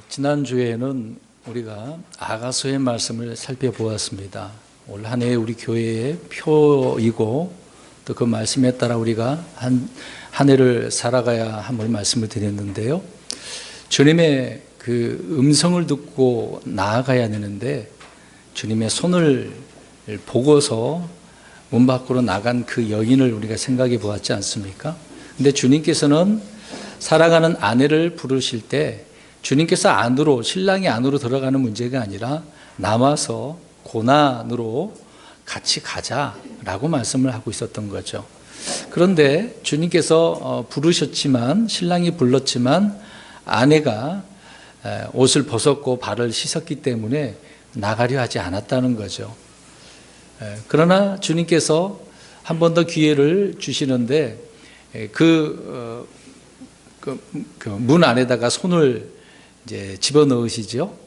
지난주에는 우리가 아가서의 말씀을 살펴보았습니다. 올 한 해 우리 교회의 표이고 또 그 말씀에 따라 우리가 한 해를 살아가야 함을 말씀을 드렸는데요. 주님의 그 음성을 듣고 나아가야 되는데 주님의 손을 보고서 문 밖으로 나간 그 여인을 우리가 생각해 보았지 않습니까? 근데 주님께서는 사랑하는 아내를 부르실 때 주님께서 안으로, 신랑이 안으로 들어가는 문제가 아니라 남아서 고난으로 같이 가자라고 말씀을 하고 있었던 거죠. 그런데 주님께서 부르셨지만, 신랑이 불렀지만 아내가 옷을 벗었고 발을 씻었기 때문에 나가려 하지 않았다는 거죠. 그러나 주님께서 한 번 더 기회를 주시는데 그 문 안에다가 손을 이제 집어넣으시죠.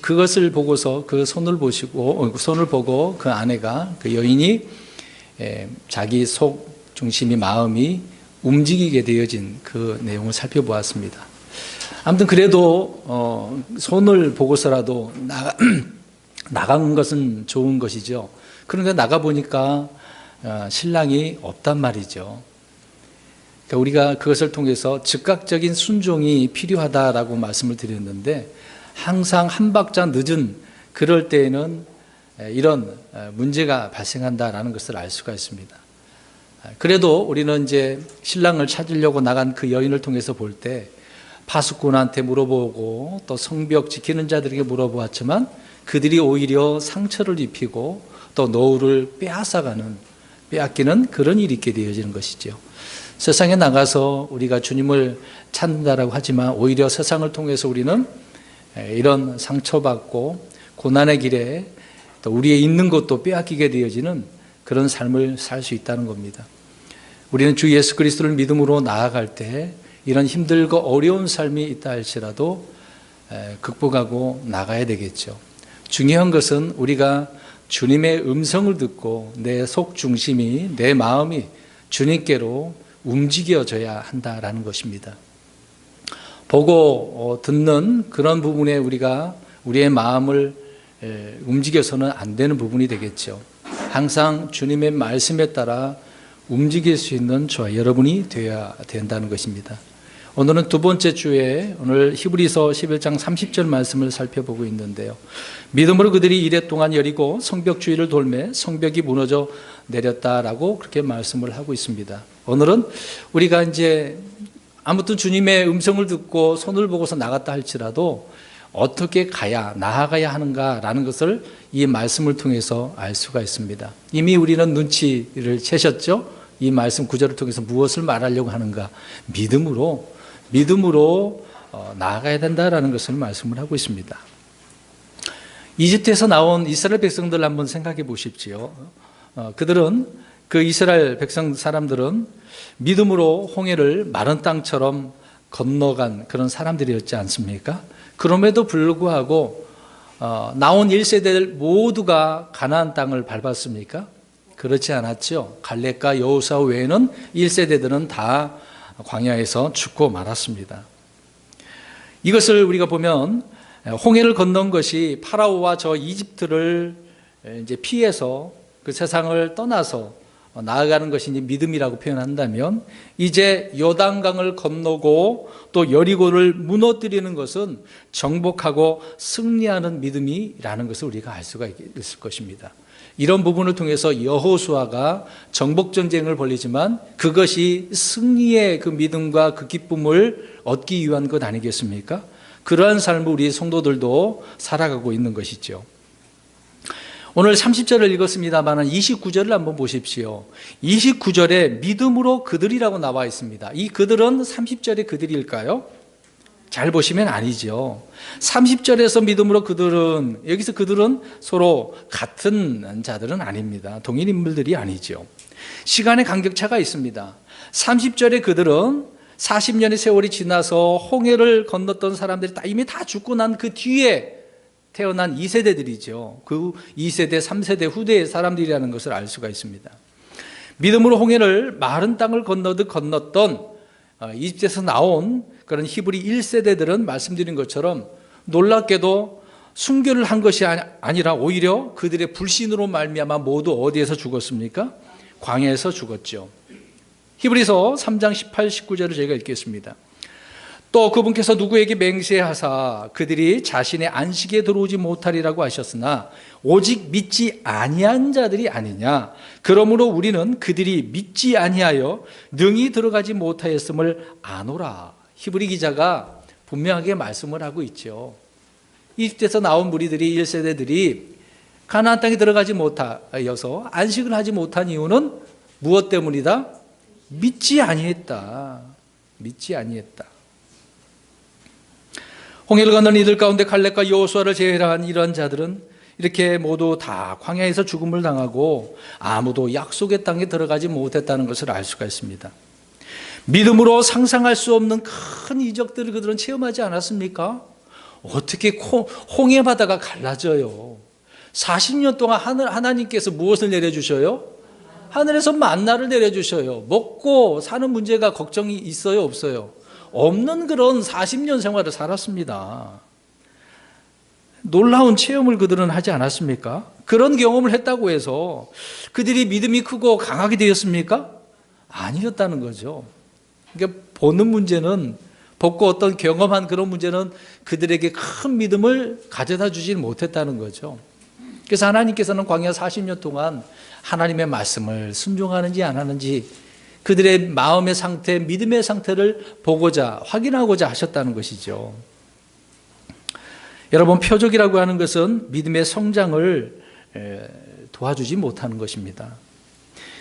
그것을 보고서 그 손을 보고 그 아내가, 그 여인이 자기 속 중심이, 마음이 움직이게 되어진 그 내용을 살펴보았습니다. 아무튼 그래도 손을 보고서라도 나간 것은 좋은 것이죠. 그런데 나가보니까 신랑이 없단 말이죠. 그러니까 우리가 그것을 통해서 즉각적인 순종이 필요하다라고 말씀을 드렸는데, 항상 한 박자 늦은 그럴 때에는 이런 문제가 발생한다라는 것을 알 수가 있습니다. 그래도 우리는 이제 신랑을 찾으려고 나간 그 여인을 통해서 볼 때 파수꾼한테 물어보고 또 성벽 지키는 자들에게 물어보았지만 그들이 오히려 상처를 입히고 또 노후를 빼앗기는 그런 일이 있게 되어지는 것이죠. 세상에 나가서 우리가 주님을 찾는다라고 하지만 오히려 세상을 통해서 우리는 이런 상처받고 고난의 길에 또 우리의 있는 것도 빼앗기게 되어지는 그런 삶을 살 수 있다는 겁니다. 우리는 주 예수 그리스도를 믿음으로 나아갈 때 이런 힘들고 어려운 삶이 있다 할지라도 극복하고 나가야 되겠죠. 중요한 것은 우리가 주님의 음성을 듣고 내 속 중심이, 내 마음이 주님께로 움직여져야 한다라는 것입니다. 보고 듣는 그런 부분에 우리의 마음을 움직여서는 안 되는 부분이 되겠죠. 항상 주님의 말씀에 따라 움직일 수 있는 저와 여러분이 되어야 된다는 것입니다. 오늘은 두 번째 주에 오늘 히브리서 11장 30절 말씀을 살펴보고 있는데요. 믿음으로 그들이 이레 동안 여리고 성벽 주위를 돌매 성벽이 무너져 내렸다라고 그렇게 말씀을 하고 있습니다. 오늘은 우리가 이제 아무튼 주님의 음성을 듣고 손을 보고서 나갔다 할지라도 어떻게 나아가야 하는가라는 것을 이 말씀을 통해서 알 수가 있습니다. 이미 우리는 눈치를 채셨죠? 이 말씀 구절을 통해서 무엇을 말하려고 하는가? 믿음으로 나아가야 된다라는 것을 말씀을 하고 있습니다. 이집트에서 나온 이스라엘 백성들 한번 생각해 보십시오. 그 이스라엘 사람들은 믿음으로 홍해를 마른 땅처럼 건너간 그런 사람들이었지 않습니까? 그럼에도 불구하고 나온 1세대들 모두가 가나안 땅을 밟았습니까? 그렇지 않았죠. 갈렙과 여호수아 외에는 1세대들은 다 광야에서 죽고 말았습니다. 이것을 우리가 보면 홍해를 건넌 것이 파라오와 저 이집트를 이제 피해서 그 세상을 떠나서 나아가는 것이 이제 믿음이라고 표현한다면, 이제 요단강을 건너고 또 여리고를 무너뜨리는 것은 정복하고 승리하는 믿음이라는 것을 우리가 알 수가 있을 것입니다. 이런 부분을 통해서 여호수아가 정복 전쟁을 벌이지만 그것이 승리의 그 믿음과 그 기쁨을 얻기 위한 것 아니겠습니까? 그러한 삶을 우리 성도들도 살아가고 있는 것이죠. 오늘 30절을 읽었습니다만 29절을 한번 보십시오. 29절에 믿음으로 그들이라고 나와 있습니다. 이 그들은 30절의 그들일까요? 잘 보시면 아니죠. 30절에서 믿음으로 그들은, 여기서 그들은 서로 같은 자들은 아닙니다. 동일 인물들이 아니죠. 시간의 간격차가 있습니다. 30절의 그들은 40년의 세월이 지나서 홍해를 건넜던 사람들이 이미 다 죽고 난 그 뒤에 태어난 2세대들이죠. 그 2세대, 3세대 후대의 사람들이라는 것을 알 수가 있습니다. 믿음으로 홍해를 마른 땅을 건너듯 건넜던 이집트에서 나온 그런 히브리 1세대들은 말씀드린 것처럼 놀랍게도 순교를 한 것이 아니라 오히려 그들의 불신으로 말미암아 모두 어디에서 죽었습니까? 광야에서 죽었죠. 히브리서 3장 18, 19절을 제가 읽겠습니다. 또 그분께서 누구에게 맹세하사 그들이 자신의 안식에 들어오지 못하리라고 하셨으나 오직 믿지 아니한 자들이 아니냐. 그러므로 우리는 그들이 믿지 아니하여 능히 들어가지 못하였음을 아노라. 히브리 기자가 분명하게 말씀을 하고 있죠. 이집트에서 나온 무리들이 1세대들이 가나안 땅에 들어가지 못하여서 안식을 하지 못한 이유는 무엇 때문이다? 믿지 아니했다. 믿지 아니했다. 홍해를 건넌 이들 가운데 갈렙과 여호수아를 제외한 이런 자들은 이렇게 모두 다 광야에서 죽음을 당하고 아무도 약속의 땅에 들어가지 못했다는 것을 알 수가 있습니다. 믿음으로 상상할 수 없는 큰 이적들을 그들은 체험하지 않았습니까? 어떻게 홍해 바다가 갈라져요? 40년 동안 하나님께서 무엇을 내려주셔요? 하늘에서 만나를 내려주셔요. 먹고 사는 문제가 걱정이 있어요, 없어요? 없는 그런 40년 생활을 살았습니다. 놀라운 체험을 그들은 하지 않았습니까? 그런 경험을 했다고 해서 그들이 믿음이 크고 강하게 되었습니까? 아니었다는 거죠. 그러니까 보는 문제는, 벗고 어떤 경험한 그런 문제는 그들에게 큰 믿음을 가져다 주지 못했다는 거죠. 그래서 하나님께서는 광야 40년 동안 하나님의 말씀을 순종하는지 안 하는지 그들의 마음의 상태, 믿음의 상태를 보고자, 확인하고자 하셨다는 것이죠. 여러분, 표적이라고 하는 것은 믿음의 성장을 도와주지 못하는 것입니다.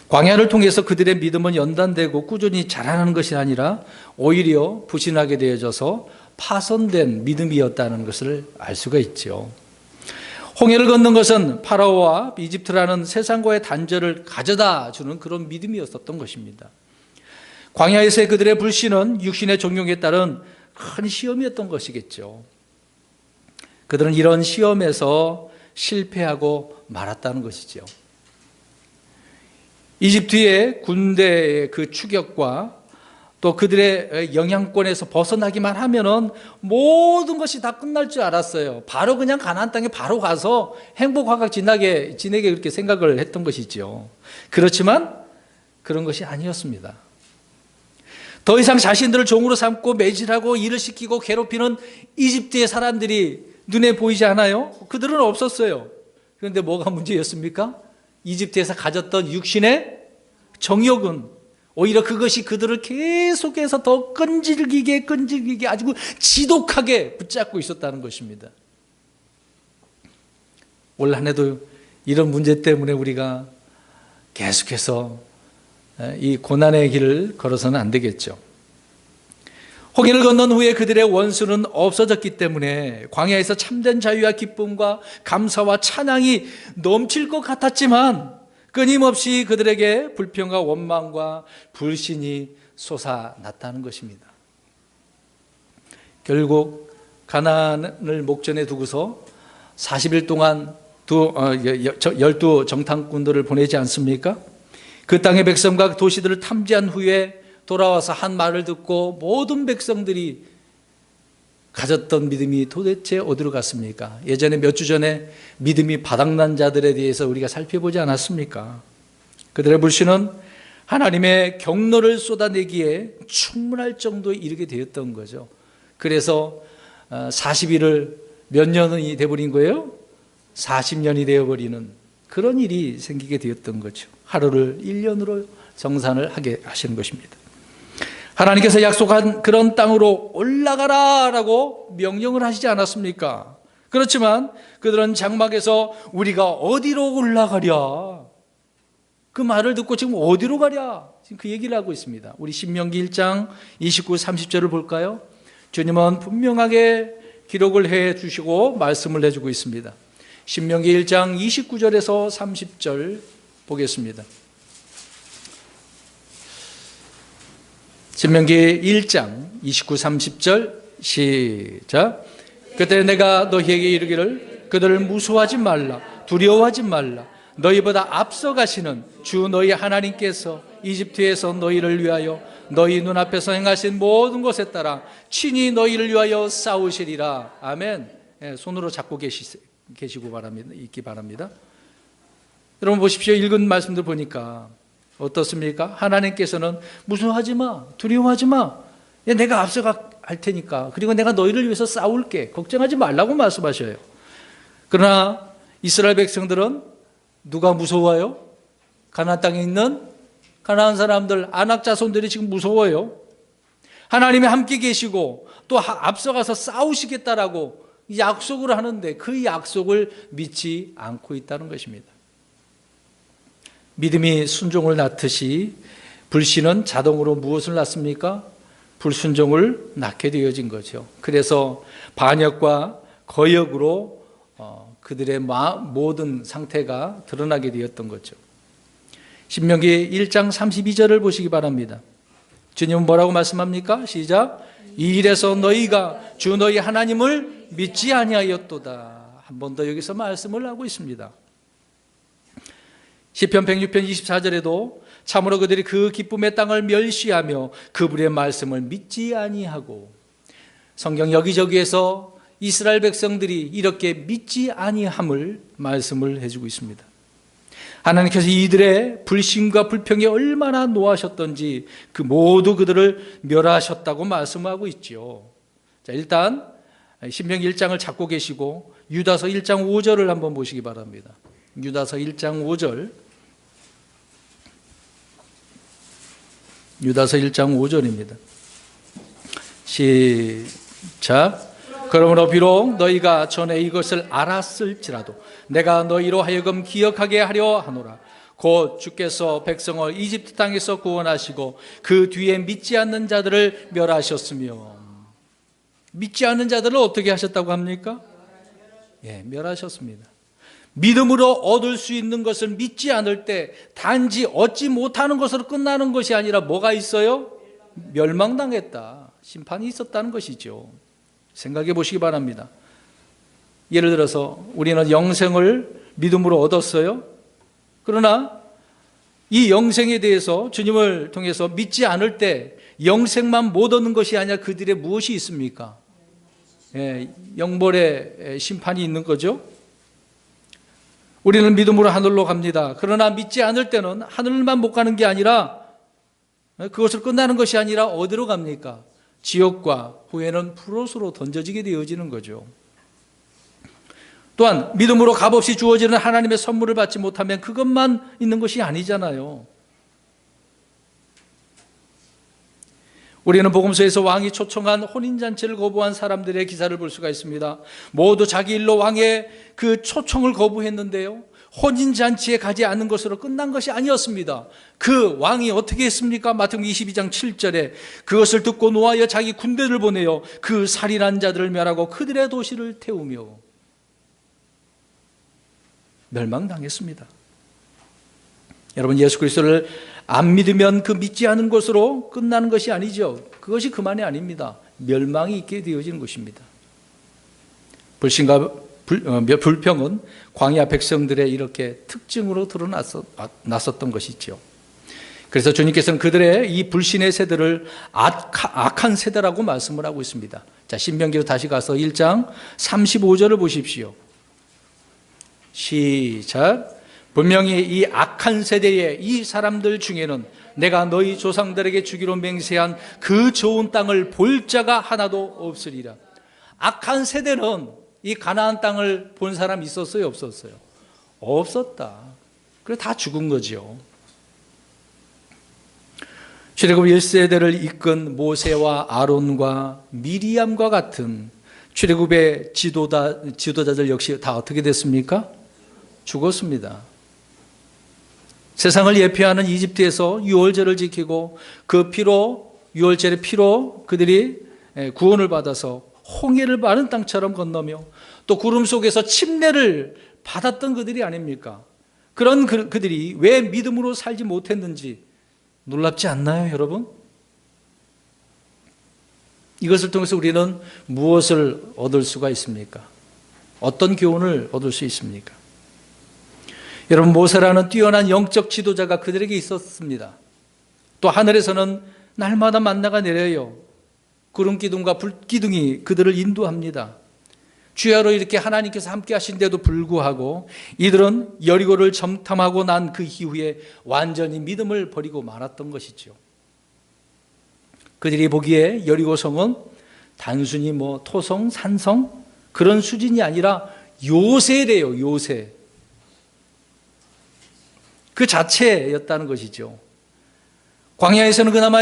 광야를 통해서 그들의 믿음은 연단되고 꾸준히 자라나는 것이 아니라 오히려 부진하게 되어져서 파손된 믿음이었다는 것을 알 수가 있죠. 홍해를 걷는 것은 파라오와 이집트라는 세상과의 단절을 가져다 주는 그런 믿음이었었던 것입니다. 광야에서의 그들의 불신은 육신의 종용에 따른 큰 시험이었던 것이겠죠. 그들은 이런 시험에서 실패하고 말았다는 것이죠. 이집트의 군대의 그 추격과 또 그들의 영향권에서 벗어나기만 하면은 모든 것이 다 끝날 줄 알았어요. 바로 그냥 가나안 땅에 바로 가서 행복하게 지내게 그렇게 생각을 했던 것이죠. 그렇지만 그런 것이 아니었습니다. 더 이상 자신들을 종으로 삼고 매질하고 일을 시키고 괴롭히는 이집트의 사람들이 눈에 보이지 않아요? 그들은 없었어요. 그런데 뭐가 문제였습니까? 이집트에서 가졌던 육신의 정욕은 오히려 그것이 그들을 계속해서 더 끈질기게 아주 지독하게 붙잡고 있었다는 것입니다. 올 한 해도 이런 문제 때문에 우리가 계속해서 이 고난의 길을 걸어서는 안 되겠죠. 홍해를 건넌 후에 그들의 원수는 없어졌기 때문에 광야에서 참된 자유와 기쁨과 감사와 찬양이 넘칠 것 같았지만 끊임없이 그들에게 불평과 원망과 불신이 솟아났다는 것입니다. 결국 가나안을 목전에 두고서 40일 동안 12 정탐꾼들을 보내지 않습니까? 그 땅의 백성과 도시들을 탐지한 후에 돌아와서 한 말을 듣고 모든 백성들이 가졌던 믿음이 도대체 어디로 갔습니까? 예전에 몇 주 전에 믿음이 바닥난 자들에 대해서 우리가 살펴보지 않았습니까? 그들의 불신은 하나님의 경로를 쏟아내기에 충분할 정도에 이르게 되었던 거죠. 그래서 40일을 몇 년이 되어버린 거예요? 40년이 되어버리는 그런 일이 생기게 되었던 거죠. 하루를 1년으로 정산을 하게 하시는 것입니다. 하나님께서 약속한 그런 땅으로 올라가라라고 명령을 하시지 않았습니까? 그렇지만 그들은 장막에서 우리가 어디로 올라가랴? 그 말을 듣고 지금 어디로 가랴? 지금 그 얘기를 하고 있습니다. 우리 신명기 1장 29, 30절을 볼까요? 주님은 분명하게 기록을 해 주시고 말씀을 해주고 있습니다. 신명기 1장 29절에서 30절 보겠습니다. 신명기 1장 29, 30절 시작. 그때 내가 너희에게 이르기를 그들을 무서워하지 말라, 두려워하지 말라. 너희보다 앞서가시는 주 너희 하나님께서 이집트에서 너희를 위하여 너희 눈앞에서 행하신 모든 것에 따라 친히 너희를 위하여 싸우시리라. 아멘. 예, 손으로 잡고 계시고 있기 바랍니다. 여러분 보십시오. 읽은 말씀들 보니까 어떻습니까? 하나님께서는 무서워하지 마, 두려워하지 마. 내가 앞서가 할 테니까. 그리고 내가 너희를 위해서 싸울게. 걱정하지 말라고 말씀하셔요. 그러나 이스라엘 백성들은 누가 무서워요? 가나안 땅에 있는 가나안 사람들, 아낙 자손들이 지금 무서워요. 하나님이 함께 계시고 또 앞서가서 싸우시겠다라고 약속을 하는데 그 약속을 믿지 않고 있다는 것입니다. 믿음이 순종을 낳듯이 불신은 자동으로 무엇을 낳습니까? 불순종을 낳게 되어진 거죠. 그래서 반역과 거역으로 그들의 모든 상태가 드러나게 되었던 거죠. 신명기 1장 32절을 보시기 바랍니다. 주님은 뭐라고 말씀합니까? 시작. 이 일에서 너희가 주 너희 하나님을 믿지 아니하였도다. 한 번 더 여기서 말씀을 하고 있습니다. 시편 106편 24절에도 참으로 그들이 그 기쁨의 땅을 멸시하며 그분의 말씀을 믿지 아니하고, 성경 여기저기에서 이스라엘 백성들이 이렇게 믿지 아니함을 말씀을 해주고 있습니다. 하나님께서 이들의 불신과 불평에 얼마나 노하셨던지 그 모두 그들을 멸하셨다고 말씀하고 있죠. 자, 일단 신명기 1장을 잡고 계시고 유다서 1장 5절을 한번 보시기 바랍니다. 유다서 1장 5절. 유다서 1장 5절입니다. 시작. 그러므로 비록 너희가 전에 이것을 알았을지라도 내가 너희로 하여금 기억하게 하려 하노라. 곧 주께서 백성을 이집트 땅에서 구원하시고 그 뒤에 믿지 않는 자들을 멸하셨으며. 믿지 않는 자들을 어떻게 하셨다고 합니까? 예, 멸하셨습니다. 믿음으로 얻을 수 있는 것을 믿지 않을 때 단지 얻지 못하는 것으로 끝나는 것이 아니라 뭐가 있어요? 멸망당했다. 심판이 있었다는 것이죠. 생각해 보시기 바랍니다. 예를 들어서 우리는 영생을 믿음으로 얻었어요. 그러나 이 영생에 대해서 주님을 통해서 믿지 않을 때 영생만 못 얻는 것이 아니라 그들의 무엇이 있습니까? 예, 영벌의 심판이 있는 거죠. 우리는 믿음으로 하늘로 갑니다. 그러나 믿지 않을 때는 하늘만 못 가는 게 아니라 그것을 끝나는 것이 아니라 어디로 갑니까? 지옥과 후에는 푸롯으로 던져지게 되어지는 거죠. 또한 믿음으로 값없이 주어지는 하나님의 선물을 받지 못하면 그것만 있는 것이 아니잖아요. 우리는 복음서에서 왕이 초청한 혼인잔치를 거부한 사람들의 기사를 볼 수가 있습니다. 모두 자기 일로 왕의 그 초청을 거부했는데요, 혼인잔치에 가지 않는 것으로 끝난 것이 아니었습니다. 그 왕이 어떻게 했습니까? 마태복음 22장 7절에 그것을 듣고 노하여 자기 군대를 보내어 그 살인한 자들을 멸하고 그들의 도시를 태우며 멸망당했습니다. 여러분, 예수 그리스도를 안 믿으면 그 믿지 않은 것으로 끝나는 것이 아니죠. 그것이 그만이 아닙니다. 멸망이 있게 되어지는 것입니다. 불신과 불평은 광야 백성들의 이렇게 특징으로 드러났었던 것이죠. 그래서 주님께서는 그들의 이 불신의 세대를 악한 세대라고 말씀을 하고 있습니다. 자, 신명기로 다시 가서 1장 35절을 보십시오. 시작. 분명히 이 악한 세대의 이 사람들 중에는 내가 너희 조상들에게 주기로 맹세한 그 좋은 땅을 볼 자가 하나도 없으리라. 악한 세대는 이 가나안 땅을 본 사람 있었어요, 없었어요? 없었다. 그래 다 죽은 거죠. 출애굽 1세대를 이끈 모세와 아론과 미리암과 같은 출애굽의 지도자들 역시 다 어떻게 됐습니까? 죽었습니다. 세상을 예표하는 이집트에서 유월절을 지키고 그 피로, 유월절의 피로 그들이 구원을 받아서 홍해를 마른 땅처럼 건너며 또 구름 속에서 침례를 받았던 그들이 아닙니까? 그런 그들이 왜 믿음으로 살지 못했는지 놀랍지 않나요, 여러분? 이것을 통해서 우리는 무엇을 얻을 수가 있습니까? 어떤 교훈을 얻을 수 있습니까? 여러분, 모세라는 뛰어난 영적 지도자가 그들에게 있었습니다. 또 하늘에서는 날마다 만나가 내려요. 구름 기둥과 불 기둥이 그들을 인도합니다. 주야로 이렇게 하나님께서 함께 하신데도 불구하고 이들은 여리고를 정탐하고 난 그 이후에 완전히 믿음을 버리고 말았던 것이죠. 그들이 보기에 여리고 성은 단순히 토성, 산성 그런 수준이 아니라 요새래요. 요새. 그 자체였다는 것이죠. 광야에서는 그나마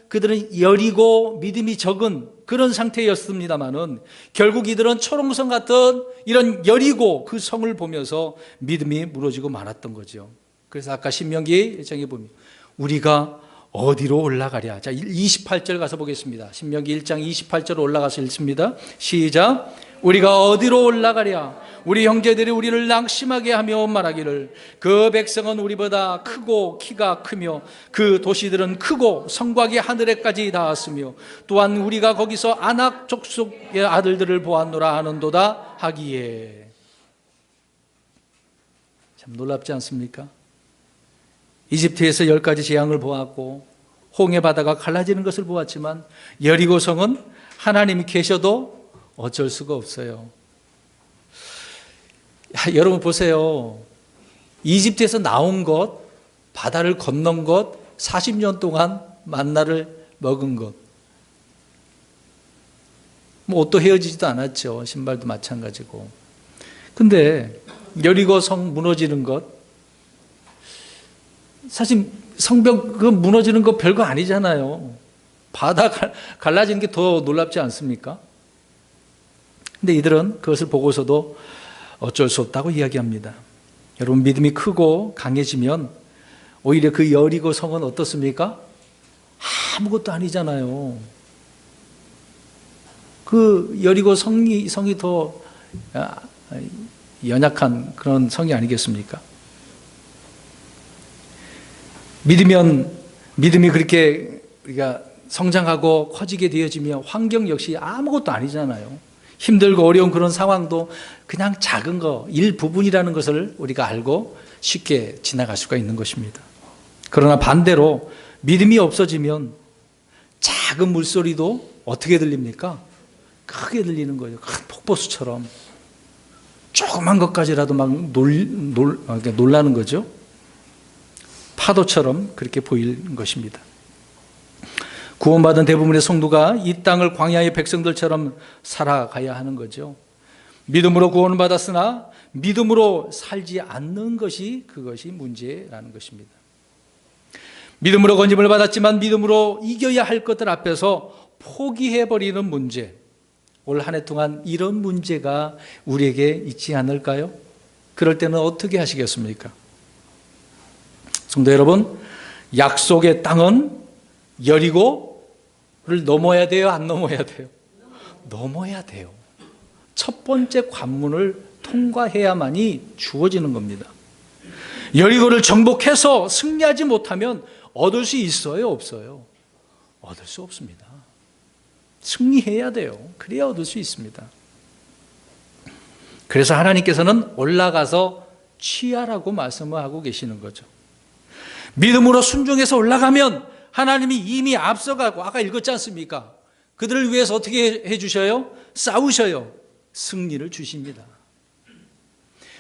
그들은 여리고 믿음이 적은 그런 상태였습니다마는 결국 이들은 초롱성 같은 이런 여리고 그 성을 보면서 믿음이 무너지고 말았던 거죠. 그래서 아까 신명기 1장에 보면 우리가 어디로 올라가랴. 자, 28절 가서 보겠습니다. 신명기 1장 28절 올라가서 읽습니다. 시작. 우리가 어디로 올라가랴. 우리 형제들이 우리를 낙심하게 하며 말하기를 그 백성은 우리보다 크고 키가 크며 그 도시들은 크고 성곽이 하늘에까지 닿았으며 또한 우리가 거기서 아낙 족속의 아들들을 보았노라 하는도다 하기에. 참 놀랍지 않습니까? 이집트에서 10가지 재앙을 보았고 홍해 바다가 갈라지는 것을 보았지만 여리고 성은 하나님이 계셔도 어쩔 수가 없어요. 여러분 보세요. 이집트에서 나온 것, 바다를 건넌 것, 40년 동안 만나를 먹은 것. 옷도 헤어지지도 않았죠. 신발도 마찬가지고. 근데 여리고 성 무너지는 것, 사실 성벽 그 무너지는 거 별거 아니잖아요. 바다 갈라지는 게 더 놀랍지 않습니까? 근데 이들은 그것을 보고서도 어쩔 수 없다고 이야기합니다. 여러분 믿음이 크고 강해지면 오히려 그 여리고 성은 어떻습니까? 아무것도 아니잖아요. 그 여리고 성이 더 연약한 그런 성이 아니겠습니까? 믿음이 그렇게 우리가 성장하고 커지게 되어지면 환경 역시 아무것도 아니잖아요. 힘들고 어려운 그런 상황도 그냥 작은 거, 일부분이라는 것을 우리가 알고 쉽게 지나갈 수가 있는 것입니다. 그러나 반대로 믿음이 없어지면 작은 물소리도 어떻게 들립니까? 크게 들리는 거예요. 큰 폭포수처럼. 조그만 것까지라도 막 놀라는 거죠. 파도처럼 그렇게 보이는 것입니다. 구원받은 대부분의 성도가 이 땅을 광야의 백성들처럼 살아가야 하는 거죠. 믿음으로 구원을 받았으나 믿음으로 살지 않는 것이 그것이 문제라는 것입니다. 믿음으로 건짐을 받았지만 믿음으로 이겨야 할 것들 앞에서 포기해버리는 문제. 올 한 해 동안 이런 문제가 우리에게 있지 않을까요? 그럴 때는 어떻게 하시겠습니까? 성도 여러분, 약속의 땅은 여리고를 넘어야 돼요? 안 넘어야 돼요? 넘어야 돼요. 첫 번째 관문을 통과해야만이 주어지는 겁니다. 여리고를 정복해서 승리하지 못하면 얻을 수 있어요? 없어요? 얻을 수 없습니다. 승리해야 돼요. 그래야 얻을 수 있습니다. 그래서 하나님께서는 올라가서 취하라고 말씀을 하고 계시는 거죠. 믿음으로 순종해서 올라가면 하나님이 이미 앞서가고 아까 읽었지 않습니까? 그들을 위해서 어떻게 해주셔요? 싸우셔요. 승리를 주십니다.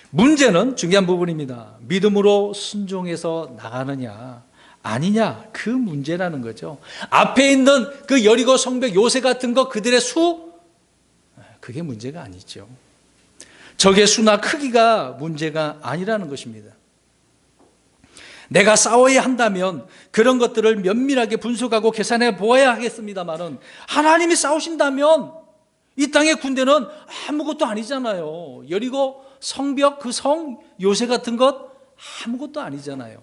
문제는 중요한 부분입니다. 믿음으로 순종해서 나가느냐 아니냐 그 문제라는 거죠. 앞에 있는 그 여리고 성벽 요새 같은 거 그들의 수 그게 문제가 아니죠. 적의 수나 크기가 문제가 아니라는 것입니다. 내가 싸워야 한다면 그런 것들을 면밀하게 분석하고 계산해 보아야 하겠습니다만은 하나님이 싸우신다면 이 땅의 군대는 아무것도 아니잖아요. 여리고 성벽 그 성 요새 같은 것 아무것도 아니잖아요.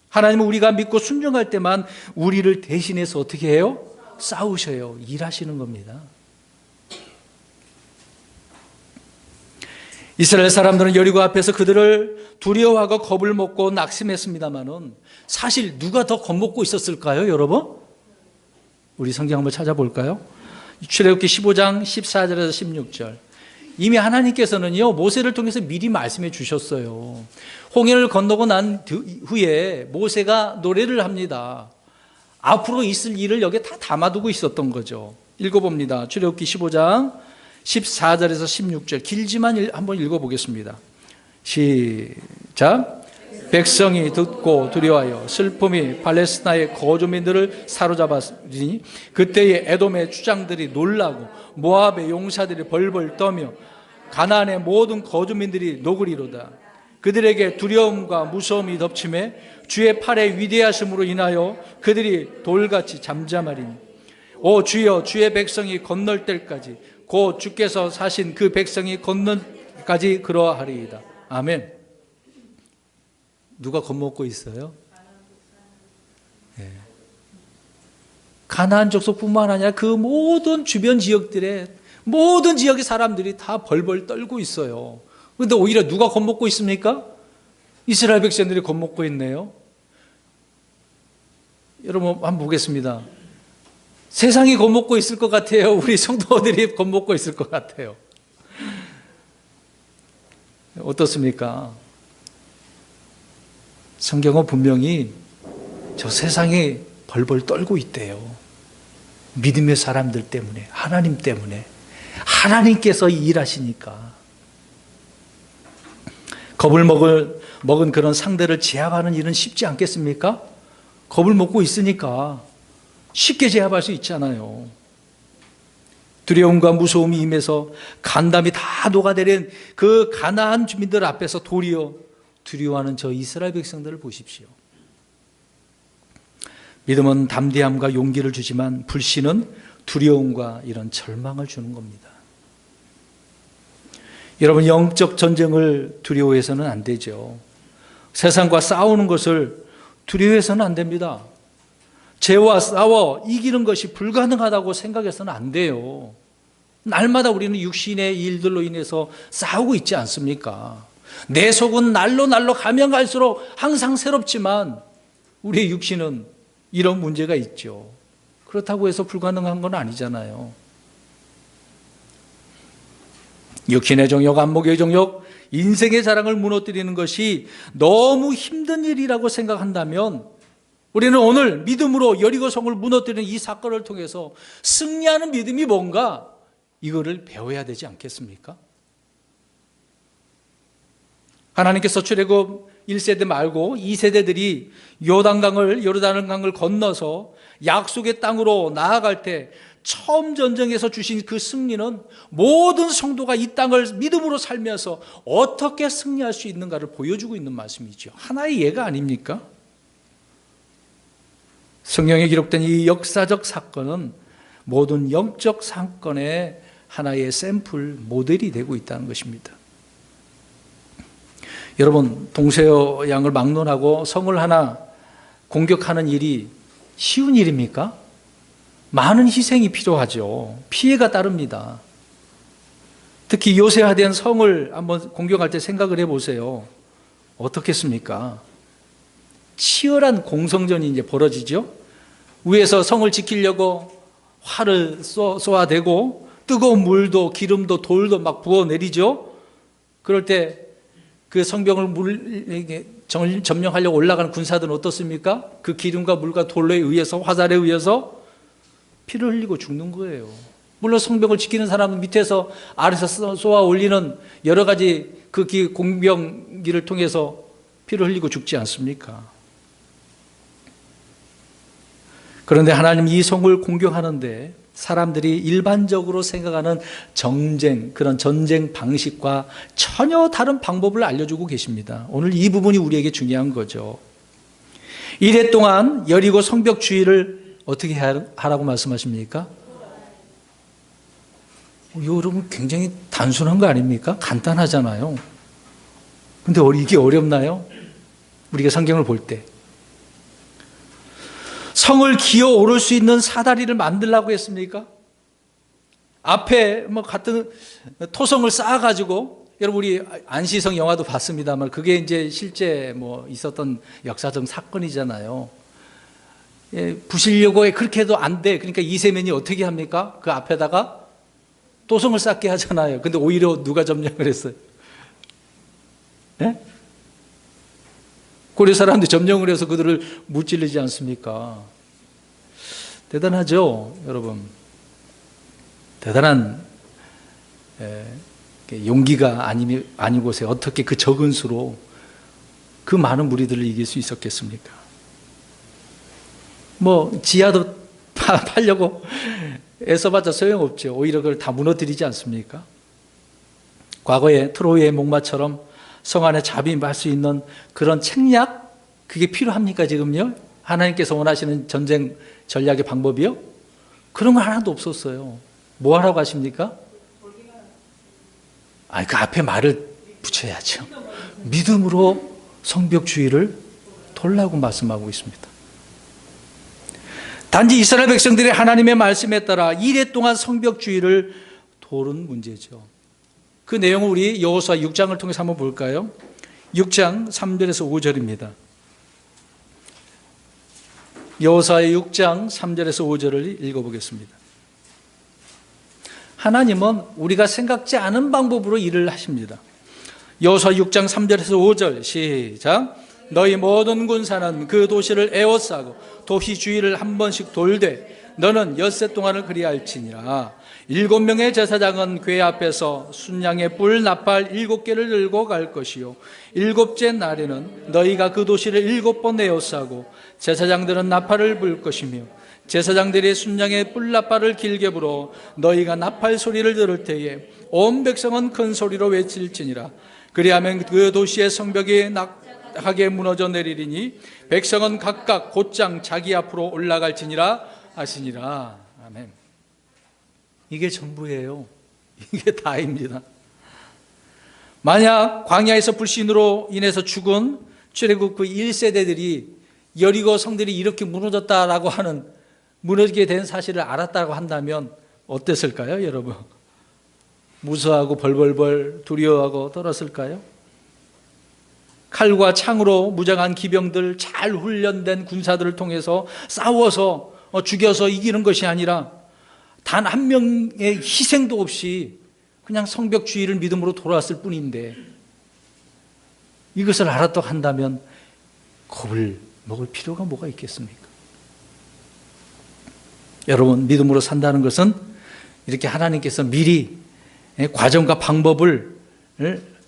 하나님은 우리가 믿고 순종할 때만 우리를 대신해서 어떻게 해요? 싸우셔요. 일하시는 겁니다. 이스라엘 사람들은 여리고 앞에서 그들을 두려워하고 겁을 먹고 낙심했습니다마는 사실 누가 더 겁먹고 있었을까요, 여러분? 우리 성경 한번 찾아볼까요? 출애굽기 15장 14절에서 16절. 이미 하나님께서는요 모세를 통해서 미리 말씀해 주셨어요. 홍해를 건너고 난 후에 모세가 노래를 합니다. 앞으로 있을 일을 여기에 다 담아두고 있었던 거죠. 읽어봅니다. 출애굽기 15장 14절에서 16절 길지만 한번 읽어보겠습니다. 시작. 백성이 듣고 두려워하여 슬픔이 팔레스타인의 거주민들을 사로잡았으니 그때에 에돔의 주장들이 놀라고 모압의 용사들이 벌벌 떠며 가나안의 모든 거주민들이 녹으리로다. 그들에게 두려움과 무서움이 덮침에 주의 팔의 위대하심으로 인하여 그들이 돌같이 잠잠하리니 오 주여 주의 백성이 건널 때까지 곧 주께서 사신 그 백성이 건널 때까지 그러하리이다. 아멘. 누가 겁먹고 있어요? 네. 가나안 족속뿐만 아니라 그 모든 주변 지역들의 모든 지역의 사람들이 다 벌벌 떨고 있어요. 그런데 오히려 누가 겁먹고 있습니까? 이스라엘 백성들이 겁먹고 있네요. 여러분 한번 보겠습니다. 세상이 겁먹고 있을 것 같아요. 우리 성도들이 겁먹고 있을 것 같아요. 어떻습니까? 성경은 분명히 저 세상이 벌벌 떨고 있대요. 믿음의 사람들 때문에, 하나님 때문에. 하나님께서 일하시니까. 겁을 먹은 그런 상대를 제압하는 일은 쉽지 않겠습니까? 겁을 먹고 있으니까 쉽게 제압할 수 있잖아요. 두려움과 무서움이 임해서 간담이 다 녹아내린 그 가나안 주민들 앞에서 도리어 두려워하는 저 이스라엘 백성들을 보십시오. 믿음은 담대함과 용기를 주지만 불신은 두려움과 이런 절망을 주는 겁니다. 여러분, 영적 전쟁을 두려워해서는 안 되죠. 세상과 싸우는 것을 두려워해서는 안 됩니다. 죄와 싸워 이기는 것이 불가능하다고 생각해서는 안 돼요. 날마다 우리는 육신의 일들로 인해서 싸우고 있지 않습니까? 내 속은 날로 가면 갈수록 항상 새롭지만 우리의 육신은 이런 문제가 있죠. 그렇다고 해서 불가능한 건 아니잖아요. 육신의 정욕, 안목의 정욕, 인생의 자랑을 무너뜨리는 것이 너무 힘든 일이라고 생각한다면 우리는 오늘 믿음으로 여리고성을 무너뜨리는 이 사건을 통해서 승리하는 믿음이 뭔가 이거를 배워야 되지 않겠습니까? 하나님께서 출애굽 1세대 말고 2세대들이 요르단강을 건너서 약속의 땅으로 나아갈 때 처음 전쟁에서 주신 그 승리는 모든 성도가 이 땅을 믿음으로 살면서 어떻게 승리할 수 있는가를 보여주고 있는 말씀이죠. 하나의 예가 아닙니까? 성경에 기록된 이 역사적 사건은 모든 영적 사건의 하나의 샘플, 모델이 되고 있다는 것입니다. 여러분, 동서양을 막론하고 성을 하나 공격하는 일이 쉬운 일입니까? 많은 희생이 필요하죠. 피해가 따릅니다. 특히 요새화된 성을 한번 공격할 때 생각을 해보세요. 어떻겠습니까? 치열한 공성전이 이제 벌어지죠. 위에서 성을 지키려고 활을 쏘아대고 뜨거운 물도 기름도 돌도 막 부어내리죠. 그럴 때 그 성벽을 점령하려고 올라가는 군사들은 어떻습니까? 그 기름과 물과 돌에 의해서, 화살에 의해서 피를 흘리고 죽는 거예요. 물론 성벽을 지키는 사람은 밑에서 아래서 쏘아 올리는 여러 가지 그 공병기를 통해서 피를 흘리고 죽지 않습니까? 그런데 하나님 이 성을 공격하는데 사람들이 일반적으로 생각하는 그런 전쟁 방식과 전혀 다른 방법을 알려주고 계십니다. 오늘 이 부분이 우리에게 중요한 거죠. 이래 동안 여리고 성벽 주위를 어떻게 하라고 말씀하십니까? 여러분 굉장히 단순한 거 아닙니까? 간단하잖아요. 근데 이게 어렵나요? 우리가 성경을 볼 때. 성을 기어 오를 수 있는 사다리를 만들라고 했습니까? 앞에 같은 토성을 쌓아가지고, 여러분 우리 안시성 영화도 봤습니다만 그게 이제 실제 있었던 역사적 사건이잖아요. 예, 부시려고 그렇게 해도 안 돼. 그러니까 이세면이 어떻게 합니까? 그 앞에다가 토성을 쌓게 하잖아요. 근데 오히려 누가 점령을 했어요? 예? 고려 사람들이 점령을 해서 그들을 무찌르지 않습니까? 대단하죠, 여러분. 대단한 용기가 아니고서 어떻게 그 적은 수로 그 많은 무리들을 이길 수 있었겠습니까? 뭐 지하도 팔려고 애써봤자 소용없죠. 오히려 그걸 다 무너뜨리지 않습니까? 과거에 트로이의 목마처럼 성 안에 잠입할 수 있는 그런 책략, 그게 필요합니까 지금요? 하나님께서 원하시는 전쟁 전략의 방법이요? 그런 거 하나도 없었어요. 뭐 하라고 하십니까? 그 앞에 말을 붙여야죠. 믿음으로 성벽주의를 돌라고 말씀하고 있습니다. 단지 이스라엘 백성들이 하나님의 말씀에 따라 이래 동안 성벽주의를 도는 문제죠. 그 내용을 우리 여호수아 6장을 통해서 한번 볼까요? 6장 3절에서 5절입니다. 여호수아의 6장 3절에서 5절을 읽어보겠습니다. 하나님은 우리가 생각지 않은 방법으로 일을 하십니다. 여호수아 6장 3절에서 5절 시작. 너희 모든 군사는 그 도시를 에워싸고 도시 주위를 한 번씩 돌되 너는 엿새 동안을 그리할지니라. 7명의 제사장은 궤 앞에서 순양의 뿔 나팔 7개를 들고 갈 것이요 7째 날에는 너희가 그 도시를 7번 에워싸고 제사장들은 나팔을 불 것이며 제사장들이 순양의 뿔 나팔을 길게 불어 너희가 나팔 소리를 들을 때에 온 백성은 큰 소리로 외칠지니라. 그리하면 그 도시의 성벽이 낙하게 무너져 내리리니 백성은 각각 곧장 자기 앞으로 올라갈지니라 하시니라. 아멘. 이게 전부예요. 이게 다입니다. 만약 광야에서 불신으로 인해서 죽은 출애굽 그 1세대들이 여리고 성들이 이렇게 무너졌다라고 하는, 무너지게 된 사실을 알았다고 한다면 어땠을까요, 여러분? 무서워하고 벌벌벌 두려워하고 떨었을까요? 칼과 창으로 무장한 기병들, 잘 훈련된 군사들을 통해서 싸워서 죽여서 이기는 것이 아니라 단 한 명의 희생도 없이 그냥 성벽주의를 믿음으로 돌아왔을 뿐인데, 이것을 알았다고 한다면 겁을 먹을 필요가 뭐가 있겠습니까? 여러분, 믿음으로 산다는 것은 이렇게 하나님께서 미리 과정과 방법을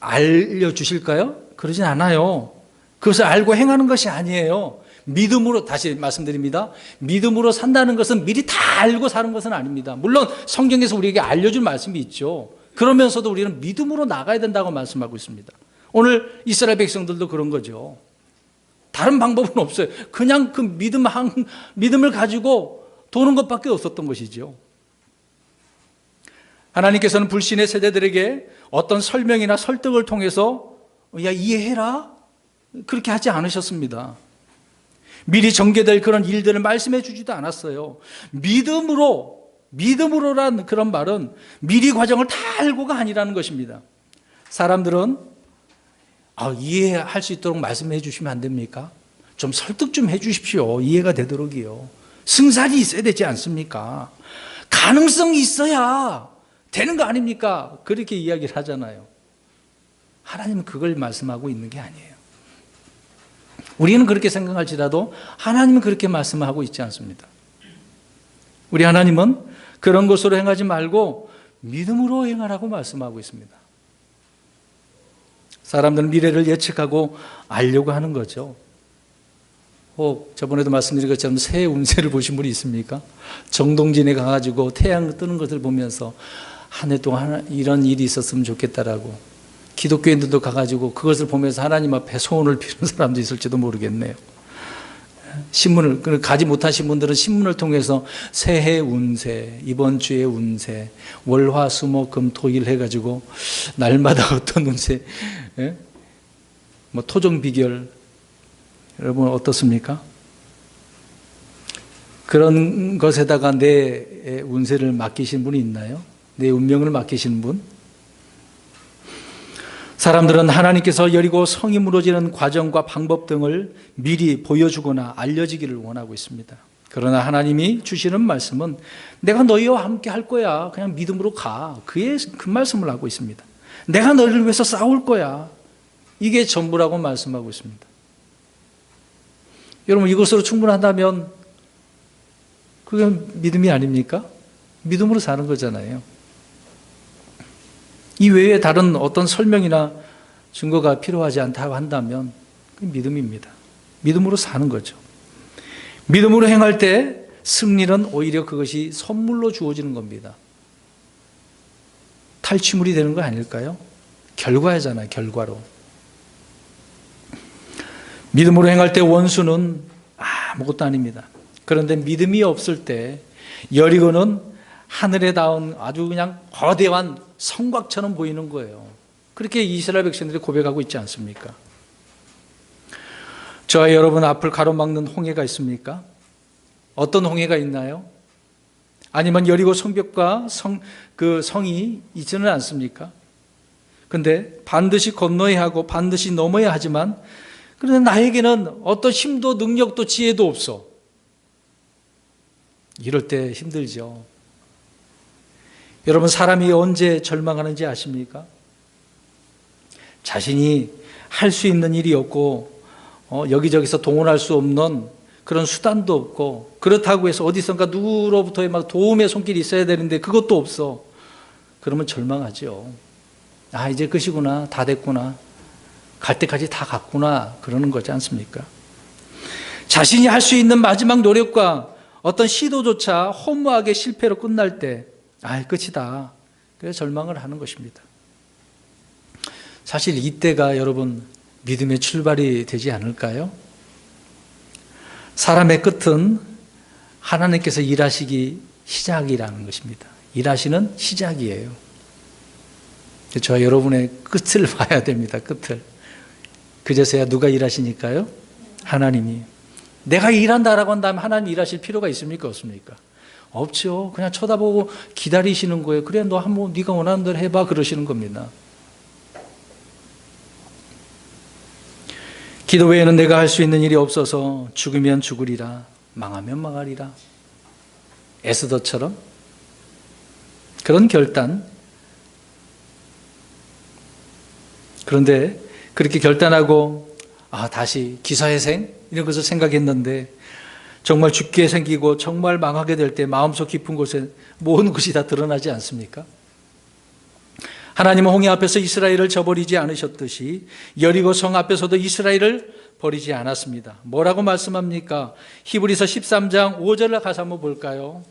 알려주실까요? 그러진 않아요. 그것을 알고 행하는 것이 아니에요. 믿음으로, 다시 말씀드립니다. 믿음으로 산다는 것은 미리 다 알고 사는 것은 아닙니다. 물론 성경에서 우리에게 알려줄 말씀이 있죠. 그러면서도 우리는 믿음으로 나가야 된다고 말씀하고 있습니다. 오늘 이스라엘 백성들도 그런 거죠. 다른 방법은 없어요. 그냥 그 믿음을 가지고 도는 것밖에 없었던 것이죠. 하나님께서는 불신의 세대들에게 어떤 설명이나 설득을 통해서 야, 이해해라, 그렇게 하지 않으셨습니다. 미리 전개될 그런 일들을 말씀해 주지도 않았어요. 믿음으로란 그런 말은 미리 과정을 다 알고가 아니라는 것입니다. 사람들은 이해할 수 있도록 말씀해 주시면 안 됩니까? 좀 설득 좀 해 주십시오. 이해가 되도록이요. 승산이 있어야 되지 않습니까? 가능성이 있어야 되는 거 아닙니까? 그렇게 이야기를 하잖아요. 하나님은 그걸 말씀하고 있는 게 아니에요. 우리는 그렇게 생각할지라도 하나님은 그렇게 말씀하고 있지 않습니다. 우리 하나님은 그런 것으로 행하지 말고 믿음으로 행하라고 말씀하고 있습니다. 사람들은 미래를 예측하고 알려고 하는 거죠. 혹 저번에도 말씀드린 것처럼 새 운세를 보신 분이 있습니까? 정동진에 가가지고 태양 뜨는 것을 보면서 한 해 동안 이런 일이 있었으면 좋겠다라고, 기독교인들도 가가지고 그것을 보면서 하나님 앞에 소원을 비는 사람도 있을지도 모르겠네요. 신문을 가지 못하신 분들은 신문을 통해서 새해 운세, 이번 주의 운세, 월화수목금토일 해가지고 날마다 어떤 운세, 토종 비결, 여러분 어떻습니까? 그런 것에다가 내 운세를 맡기신 분이 있나요? 내 운명을 맡기신 분? 사람들은 하나님께서 여리고 성이 무너지는 과정과 방법 등을 미리 보여주거나 알려지기를 원하고 있습니다. 그러나 하나님이 주시는 말씀은 내가 너희와 함께 할 거야, 그냥 믿음으로 가, 그 말씀을 하고 있습니다. 내가 너희를 위해서 싸울 거야, 이게 전부라고 말씀하고 있습니다. 여러분, 이것으로 충분하다면 그건 믿음이 아닙니까? 믿음으로 사는 거잖아요. 이 외에 다른 어떤 설명이나 증거가 필요하지 않다고 한다면 그게 믿음입니다. 믿음으로 사는 거죠. 믿음으로 행할 때 승리는 오히려 그것이 선물로 주어지는 겁니다. 탈취물이 되는 거 아닐까요? 결과잖아요, 결과로. 믿음으로 행할 때 원수는 아무것도 아닙니다. 그런데 믿음이 없을 때 여리고는 하늘에 닿은 아주 그냥 거대한 성곽처럼 보이는 거예요. 그렇게 이스라엘 백성들이 고백하고 있지 않습니까? 저와 여러분 앞을 가로막는 홍해가 있습니까? 어떤 홍해가 있나요? 아니면 여리고 성벽과 그 성이 있지는 않습니까? 근데 반드시 건너야 하고 반드시 넘어야 하지만 그런데 나에게는 어떤 힘도 능력도 지혜도 없어. 이럴 때 힘들죠. 여러분 사람이 언제 절망하는지 아십니까? 자신이 할 수 있는 일이 없고 여기저기서 동원할 수 없는 그런 수단도 없고 그렇다고 해서 어디선가 누구로부터의 막 도움의 손길이 있어야 되는데 그것도 없어. 그러면 절망하죠. 아 이제 끝이구나. 다 됐구나. 갈 때까지 다 갔구나. 그러는 거지 않습니까? 자신이 할 수 있는 마지막 노력과 어떤 시도조차 허무하게 실패로 끝날 때 끝이다. 그래서 절망을 하는 것입니다. 사실 이때가 여러분 믿음의 출발이 되지 않을까요? 사람의 끝은 하나님께서 일하시기 시작이라는 것입니다. 일하시는 시작이에요. 저와 여러분의 끝을 봐야 됩니다. 끝을. 그제서야 누가 일하시니까요? 하나님이. 내가 일한다라고 한다면 하나님 일하실 필요가 있습니까? 없습니까? 없죠. 그냥 쳐다보고 기다리시는 거예요. 그래 너 한번 네가 원하는 대로 해봐 그러시는 겁니다. 기도 외에는 내가 할 수 있는 일이 없어서 죽으면 죽으리라 망하면 망하리라 에스더처럼 그런 결단. 그런데 그렇게 결단하고 다시 기사회생 이런 것을 생각했는데 정말 죽게 생기고 정말 망하게 될 때 마음속 깊은 곳에 모든 것이 다 드러나지 않습니까? 하나님은 홍해 앞에서 이스라엘을 저버리지 않으셨듯이 여리고 성 앞에서도 이스라엘을 버리지 않았습니다. 뭐라고 말씀합니까? 히브리서 13장 5절을 가서 한번 볼까요?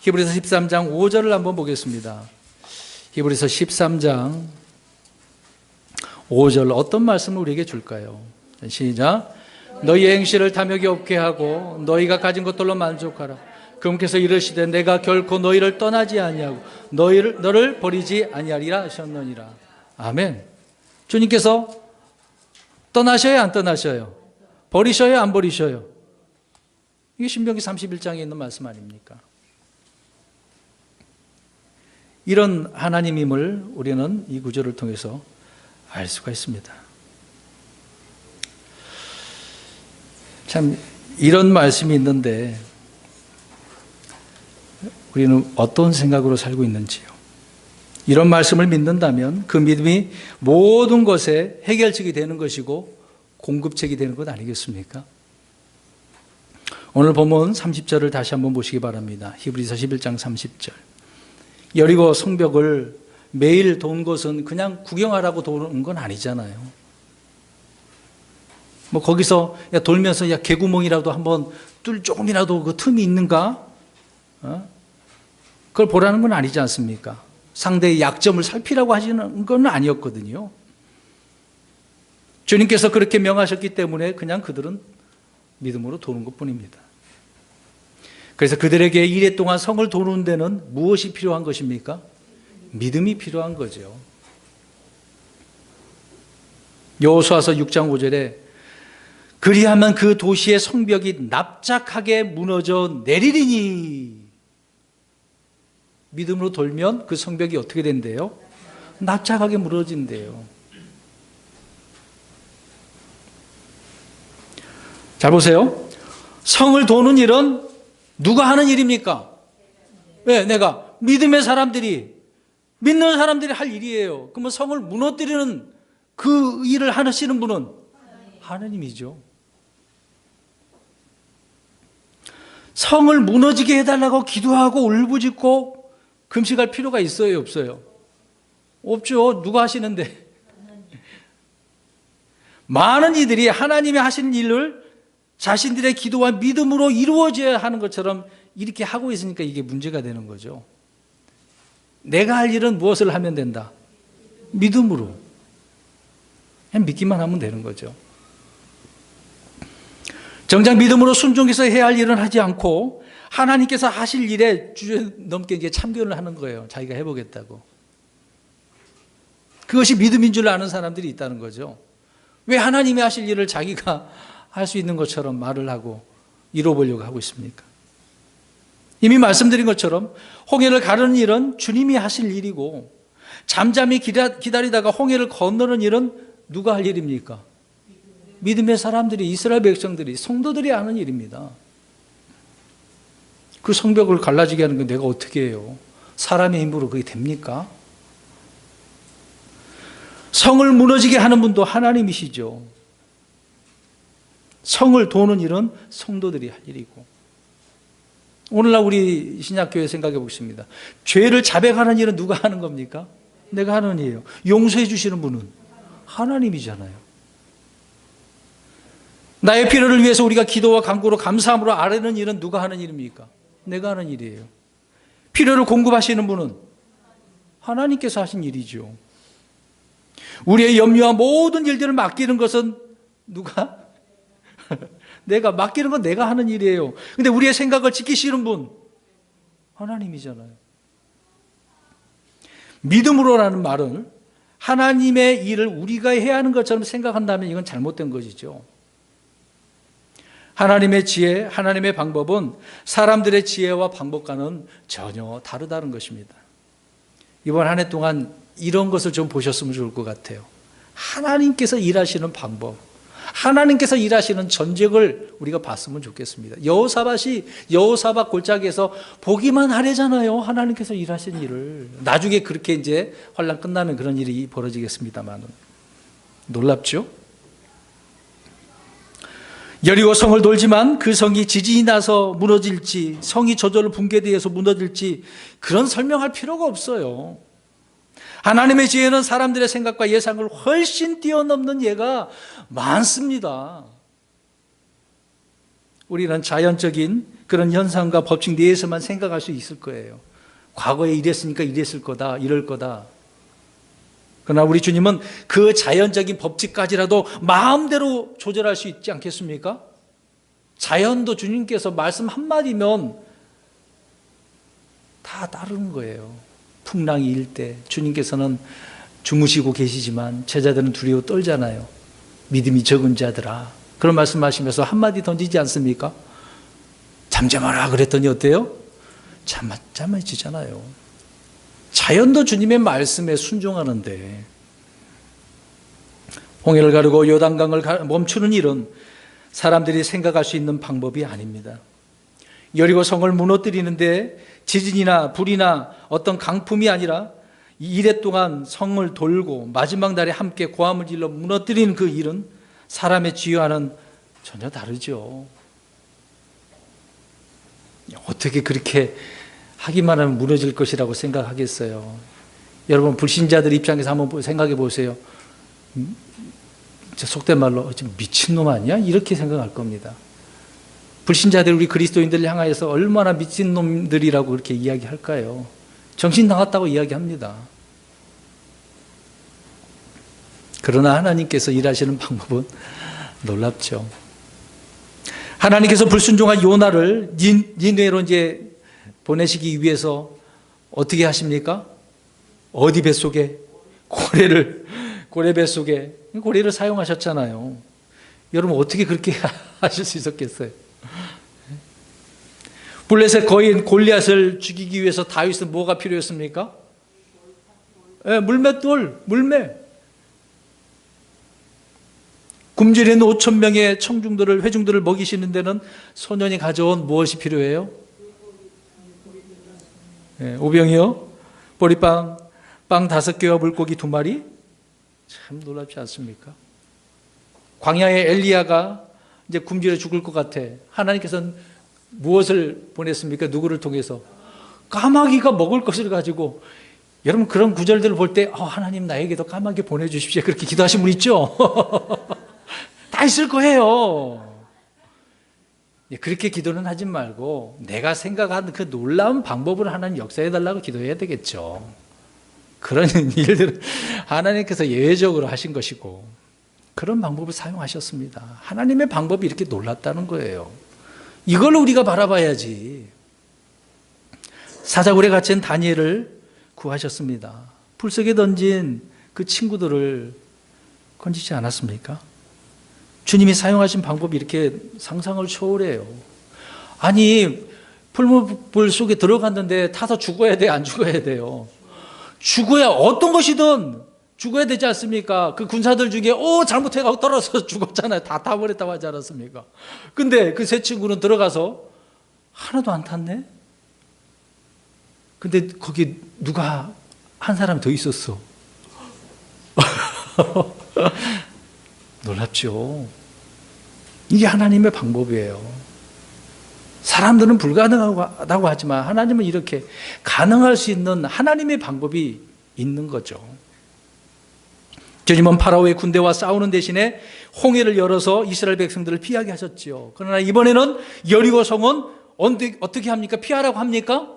히브리서 13장 5절을 한번 보겠습니다. 히브리서 13장 5절 어떤 말씀을 우리에게 줄까요? 시작. 너희의 행실을 탐욕이 없게 하고 너희가 가진 것들로 만족하라. 그분께서 이르시되 내가 결코 너희를 떠나지 아니하고 너를 버리지 아니하리라 하셨느니라. 아멘. 주님께서 떠나셔요 안 떠나셔요? 버리셔요 안 버리셔요? 이게 신명기 31장에 있는 말씀 아닙니까? 이런 하나님임을 우리는 이 구절을 통해서 알 수가 있습니다. 참 이런 말씀이 있는데 우리는 어떤 생각으로 살고 있는지요? 이런 말씀을 믿는다면 그 믿음이 모든 것에 해결책이 되는 것이고 공급책이 되는 것 아니겠습니까? 오늘 본문 30절을 다시 한번 보시기 바랍니다. 히브리서 11장 30절. 여리고 성벽을 매일 돈 것은 그냥 구경하라고 도는 건 아니잖아요. 뭐 거기서 돌면서 개구멍이라도 한번 조금이라도 그 틈이 있는가? 그걸 보라는 건 아니지 않습니까? 상대의 약점을 살피라고 하시는 건 아니었거든요. 주님께서 그렇게 명하셨기 때문에 그냥 그들은 믿음으로 도는 것뿐입니다. 그래서 그들에게 이래 동안 성을 도는 데는 무엇이 필요한 것입니까? 믿음이 필요한 거죠. 여호수아서 6장 5절에 그리하면 그 도시의 성벽이 납작하게 무너져 내리리니. 믿음으로 돌면 그 성벽이 어떻게 된대요? 납작하게 무너진대요. 잘 보세요. 성을 도는 일은 누가 하는 일입니까? 왜? 내가 믿음의 사람들이 믿는 사람들이 할 일이에요. 그러면 성을 무너뜨리는 그 일을 하시는 분은 하나님이죠. 성을 무너지게 해달라고 기도하고 울부짖고 금식할 필요가 있어요, 없어요? 없죠. 누가 하시는데? 많은 이들이 하나님이 하시는 일을 자신들의 기도와 믿음으로 이루어져야 하는 것처럼 이렇게 하고 있으니까 이게 문제가 되는 거죠. 내가 할 일은 무엇을 하면 된다? 믿음으로. 그냥 믿기만 하면 되는 거죠. 정작 믿음으로 순종해서 해야 할 일은 하지 않고 하나님께서 하실 일에 주저넘게 이제 참견을 하는 거예요. 자기가 해보겠다고. 그것이 믿음인 줄 아는 사람들이 있다는 거죠. 왜 하나님이 하실 일을 자기가 할 수 있는 것처럼 말을 하고 이뤄보려고 하고 있습니까? 이미 말씀드린 것처럼 홍해를 가르는 일은 주님이 하실 일이고 잠잠히 기다리다가 홍해를 건너는 일은 누가 할 일입니까? 믿음의 사람들이, 이스라엘 백성들이, 성도들이 하는 일입니다. 그 성벽을 갈라지게 하는 건 내가 어떻게 해요? 사람의 힘으로 그게 됩니까? 성을 무너지게 하는 분도 하나님이시죠. 성을 도는 일은 성도들이 할 일이고. 오늘날 우리 신약교회 생각해 보겠습니다. 죄를 자백하는 일은 누가 하는 겁니까? 내가 하는 일이에요. 용서해 주시는 분은 하나님이잖아요. 나의 필요를 위해서 우리가 기도와 간구로 감사함으로 아뢰는 일은 누가 하는 일입니까? 내가 하는 일이에요. 필요를 공급하시는 분은 하나님께서 하신 일이죠. 우리의 염려와 모든 일들을 맡기는 것은 누가? 내가 맡기는 건 내가 하는 일이에요. 근데 우리의 생각을 지키시는 분 하나님이잖아요. 믿음으로라는 말은 하나님의 일을 우리가 해야 하는 것처럼 생각한다면 이건 잘못된 것이죠. 하나님의 지혜, 하나님의 방법은 사람들의 지혜와 방법과는 전혀 다르다는 것입니다. 이번 한 해 동안 이런 것을 좀 보셨으면 좋을 것 같아요. 하나님께서 일하시는 방법, 하나님께서 일하시는 전적을 우리가 봤으면 좋겠습니다. 여호사밧 골짜기에서 보기만 하래잖아요. 하나님께서 일하신 일을. 나중에 그렇게 이제 환난 끝나면 그런 일이 벌어지겠습니다만 놀랍죠? 여리고 성을 돌지만 그 성이 지진이 나서 무너질지, 성이 저절로 붕괴되어서 무너질지 그런 설명할 필요가 없어요. 하나님의 지혜는 사람들의 생각과 예상을 훨씬 뛰어넘는 예가 많습니다. 우리는 자연적인 그런 현상과 법칙 내에서만 생각할 수 있을 거예요. 과거에 이랬으니까 이랬을 거다, 이럴 거다. 그러나 우리 주님은 그 자연적인 법칙까지라도 마음대로 조절할 수 있지 않겠습니까? 자연도 주님께서 말씀 한마디면 다 따르는 거예요. 풍랑이 일 때 주님께서는 주무시고 계시지만 제자들은 두려워 떨잖아요. 믿음이 적은 자들아. 그런 말씀하시면서 한마디 던지지 않습니까? 잠잠하라 그랬더니 어때요? 잠잠해지잖아요. 자연도 주님의 말씀에 순종하는데 홍해를 가르고 요단강을 멈추는 일은 사람들이 생각할 수 있는 방법이 아닙니다. 여리고 성을 무너뜨리는데 지진이나 불이나 어떤 강풍이 아니라 이래 동안 성을 돌고 마지막 날에 함께 고함을 질러 무너뜨리는 그 일은 사람의 지혜와는 전혀 다르죠. 어떻게 그렇게 하기만 하면 무너질 것이라고 생각하겠어요. 여러분 불신자들 입장에서 한번 생각해 보세요. 속된 말로 미친놈 아니야? 이렇게 생각할 겁니다. 불신자들 우리 그리스도인들을 향하여서 얼마나 미친놈들이라고 그렇게 이야기할까요? 정신 나갔다고 이야기합니다. 그러나 하나님께서 일하시는 방법은 놀랍죠. 하나님께서 불순종한 요나를 니느웨로 이제 보내시기 위해서 어떻게 하십니까? 어디 뱃속에? 고래 뱃속에 고래를 사용하셨잖아요. 여러분 어떻게 그렇게 하실 수 있었겠어요? 블레셋 거인 골리앗을 죽이기 위해서 다윗은 뭐가 필요했습니까? 물맷돌, 물매. 굶주려 있는 5,000명의 회중들을 먹이시는 데는 소년이 가져온 무엇이 필요해요? 오병이요? 보리빵, 빵 5개와 물고기 2마리? 참 놀랍지 않습니까? 광야의 엘리야가 이제 굶주려 죽을 것 같아. 하나님께서는 무엇을 보냈습니까? 누구를 통해서? 까마귀가 먹을 것을 가지고. 여러분 그런 구절들을 볼 때 하나님 나에게도 까마귀 보내주십시오 그렇게 기도하신 분 있죠? 다 있을 거예요. 그렇게 기도는 하지 말고 내가 생각한 그 놀라운 방법을 하나님 역사해달라고 기도해야 되겠죠. 그런 일들은 하나님께서 예외적으로 하신 것이고 그런 방법을 사용하셨습니다. 하나님의 방법이 이렇게 놀랍다는 거예요. 이걸 우리가 바라봐야지. 사자굴에 갇힌 다니엘을 구하셨습니다. 풀속에 던진 그 친구들을 건지지 않았습니까? 주님이 사용하신 방법이 이렇게 상상을 초월해요. 아니 풀무불 속에 들어갔는데 타서 죽어야 돼, 안 죽어야 돼요? 죽어야, 어떤 것이든 죽어야 되지 않습니까? 그 군사들 중에 잘못해가지고 떨어져서 죽었잖아요. 다 타버렸다고 하지 않았습니까? 근데 그 세 친구는 들어가서 하나도 안 탔네? 근데 거기 누가 한 사람 더 있었어. 놀랍죠. 이게 하나님의 방법이에요. 사람들은 불가능하다고 하지만 하나님은 이렇게 가능할 수 있는 하나님의 방법이 있는 거죠. 주님은 파라오의 군대와 싸우는 대신에 홍해를 열어서 이스라엘 백성들을 피하게 하셨죠. 그러나 이번에는 여리고 성은 어떻게 합니까? 피하라고 합니까?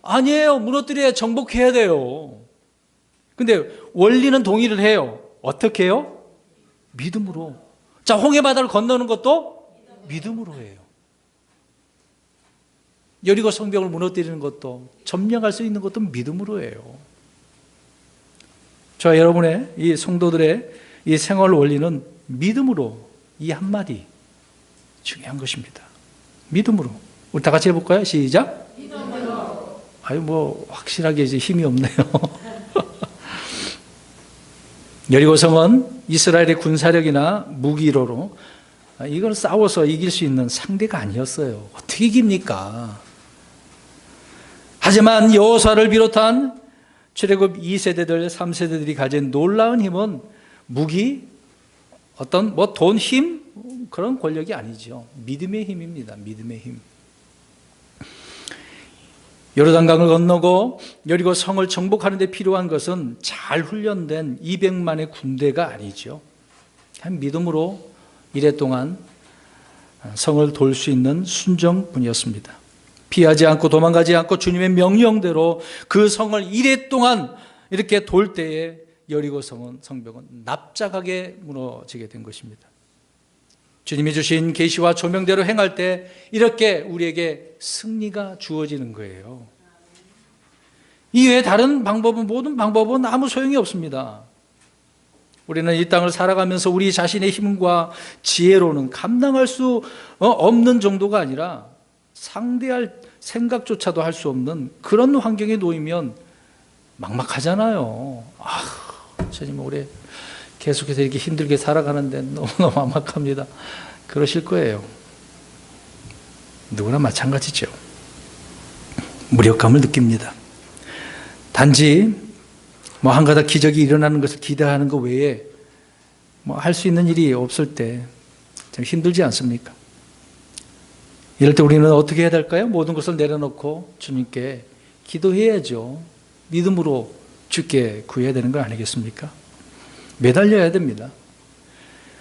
아니에요. 무너뜨려야 정복해야 돼요. 근데 원리는 동의를 해요. 어떻게 해요? 믿음으로. 자, 홍해 바다를 건너는 것도 믿음으로 해요. 여리고 성벽을 무너뜨리는 것도, 점령할 수 있는 것도 믿음으로 해요. 저와 여러분의 이 성도들의 이 생활 원리는 믿음으로, 이 한마디 중요한 것입니다. 믿음으로. 우리 다 같이 해볼까요? 시작. 믿음으로. 확실하게 이제 힘이 없네요. 여리고성은 이스라엘의 군사력이나 무기로로 이걸 싸워서 이길 수 있는 상대가 아니었어요. 어떻게 이깁니까? 하지만 여호수아를 비롯한 출애굽 2세대들, 3세대들이 가진 놀라운 힘은 무기, 어떤 돈, 힘, 그런 권력이 아니죠. 믿음의 힘입니다. 믿음의 힘. 요르단강을 건너고 여리고 성을 정복하는 데 필요한 것은 잘 훈련된 200만의 군대가 아니죠. 그냥 믿음으로 이래 동안 성을 돌 수 있는 순정뿐이었습니다. 피하지 않고 도망가지 않고 주님의 명령대로 그 성을 이래 동안 이렇게 돌 때에 여리고 성벽은 납작하게 무너지게 된 것입니다. 주님이 주신 계시와 조명대로 행할 때 이렇게 우리에게 승리가 주어지는 거예요. 이외에 다른 방법은, 모든 방법은 아무 소용이 없습니다. 우리는 이 땅을 살아가면서 우리 자신의 힘과 지혜로는 감당할 수 없는 정도가 아니라 상대할 생각조차도 할 수 없는 그런 환경에 놓이면 막막하잖아요. 주님 올해 계속해서 이렇게 힘들게 살아가는데 너무너무 막막합니다. 그러실 거예요. 누구나 마찬가지죠. 무력감을 느낍니다. 단지 한 가닥 기적이 일어나는 것을 기대하는 것 외에 할 수 있는 일이 없을 때 좀 힘들지 않습니까? 이럴 때 우리는 어떻게 해야 될까요? 모든 것을 내려놓고 주님께 기도해야죠. 믿음으로 주께 구해야 되는 거 아니겠습니까? 매달려야 됩니다.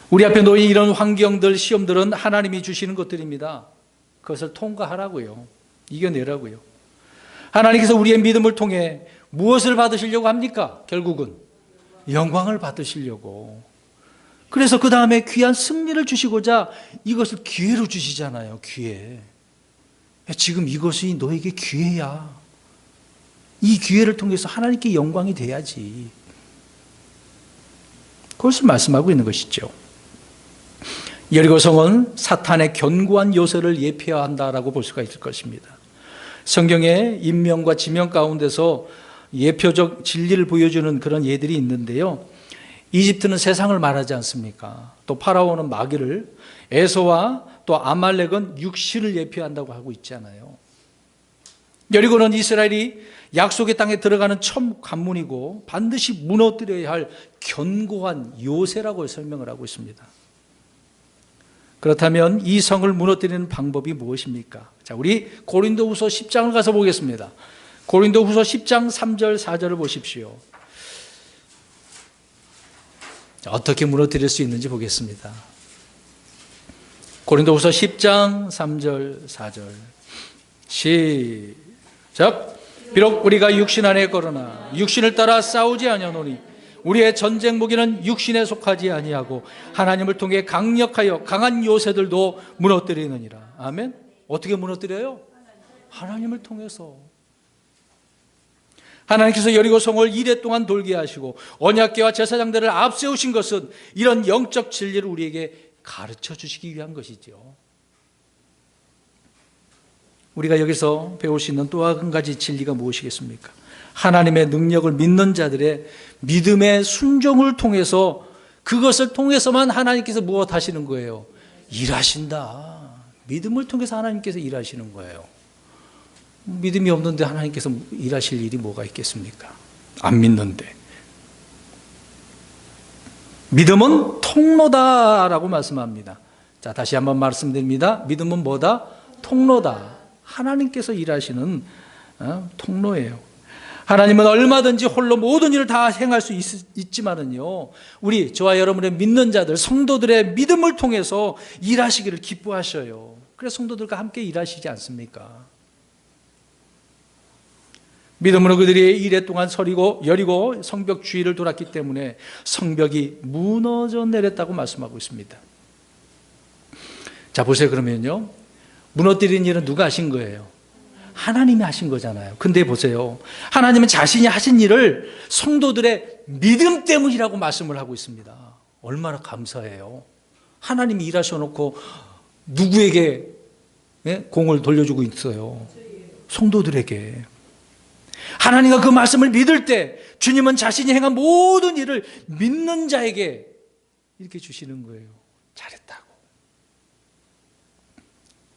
우리 앞에 놓인 이런 환경들, 시험들은 하나님이 주시는 것들입니다. 그것을 통과하라고요. 이겨내라고요. 하나님께서 우리의 믿음을 통해 무엇을 받으시려고 합니까? 결국은 영광을 받으시려고. 그래서 그 다음에 귀한 승리를 주시고자 이것을 기회로 주시잖아요. 기회. 지금 이것이 너에게 기회야. 이 기회를 통해서 하나님께 영광이 돼야지. 그것을 말씀하고 있는 것이죠. 여리고성은 사탄의 견고한 요새를 예표한다라고 볼 수가 있을 것입니다. 성경의 인명과 지명 가운데서 예표적 진리를 보여주는 그런 예들이 있는데요. 이집트는 세상을 말하지 않습니까? 또 파라오는 마귀를, 에서와 또 아말렉은 육신을 예표한다고 하고 있잖아요. 여리고는 이스라엘이 약속의 땅에 들어가는 첫 관문이고 반드시 무너뜨려야 할 견고한 요새라고 설명을 하고 있습니다. 그렇다면 이 성을 무너뜨리는 방법이 무엇입니까? 자, 우리 고린도후서 10장을 가서 보겠습니다. 고린도후서 10장 3절 4절을 보십시오. 자, 어떻게 무너뜨릴 수 있는지 보겠습니다. 고린도후서 10장 3절 4절 시작. 비록 우리가 육신 안에 거러나 육신을 따라 싸우지 아니하노니 우리의 전쟁 무기는 육신에 속하지 아니하고 하나님을 통해 강력하여 강한 요새들도 무너뜨리느니라. 아멘. 어떻게 무너뜨려요? 하나님을 통해서. 하나님께서 여리고 성을 이레 동안 돌게 하시고 언약궤와 제사장들을 앞세우신 것은 이런 영적 진리를 우리에게 가르쳐 주시기 위한 것이죠. 우리가 여기서 배울 수 있는 또 한 가지 진리가 무엇이겠습니까? 하나님의 능력을 믿는 자들의 믿음의 순종을 통해서, 그것을 통해서만 하나님께서 무엇 하시는 거예요? 일하신다. 믿음을 통해서 하나님께서 일하시는 거예요. 믿음이 없는데 하나님께서 일하실 일이 뭐가 있겠습니까? 안 믿는데. 믿음은 통로다라고 말씀합니다. 자, 다시 한번 말씀드립니다. 믿음은 뭐다? 통로다. 하나님께서 일하시는 통로예요. 하나님은 얼마든지 홀로 모든 일을 다 행할 수 있지만은요, 우리 저와 여러분의 믿는 자들, 성도들의 믿음을 통해서 일하시기를 기뻐하셔요. 그래서 성도들과 함께 일하시지 않습니까? 믿음으로 그들이 이레 동안 여리고 성벽 주위를 돌았기 때문에 성벽이 무너져 내렸다고 말씀하고 있습니다. 자, 보세요. 그러면요, 무너뜨린 일은 누가 하신 거예요? 하나님이 하신 거잖아요. 근데 보세요, 하나님은 자신이 하신 일을 성도들의 믿음 때문이라고 말씀을 하고 있습니다. 얼마나 감사해요. 하나님이 일하셔놓고 누구에게 공을 돌려주고 있어요? 성도들에게. 하나님과 그 말씀을 믿을 때 주님은 자신이 행한 모든 일을 믿는 자에게 이렇게 주시는 거예요. 잘했다고.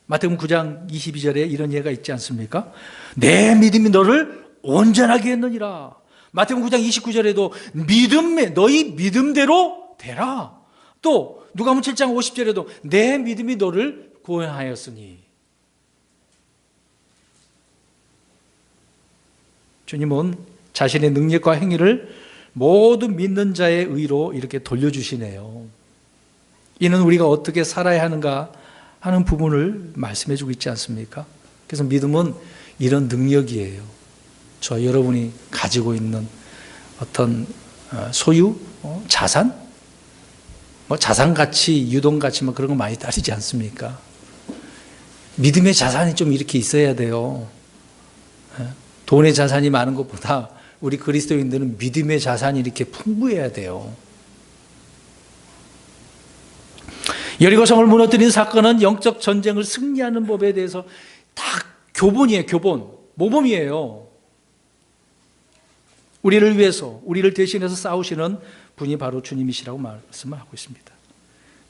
마태복음 9장 22절에 이런 예가 있지 않습니까? 내 믿음이 너를 온전하게 했느니라. 마태복음 9장 29절에도 너희 믿음대로 되라. 또 누가복음 7장 50절에도 내 믿음이 너를 구원하였으니. 주님은 자신의 능력과 행위를 모든 믿는 자의 의로 이렇게 돌려주시네요. 이는 우리가 어떻게 살아야 하는가 하는 부분을 말씀해 주고 있지 않습니까? 그래서 믿음은 이런 능력이에요. 저 여러분이 가지고 있는 어떤 소유, 자산? 자산가치, 유동가치 그런 거 많이 따지지 않습니까? 믿음의 자산이 좀 이렇게 있어야 돼요. 돈의 자산이 많은 것보다 우리 그리스도인들은 믿음의 자산이 이렇게 풍부해야 돼요. 여리고 성을 무너뜨린 사건은 영적 전쟁을 승리하는 법에 대해서 다 교본이에요. 교본, 모범이에요. 우리를 위해서, 우리를 대신해서 싸우시는 분이 바로 주님이시라고 말씀을 하고 있습니다.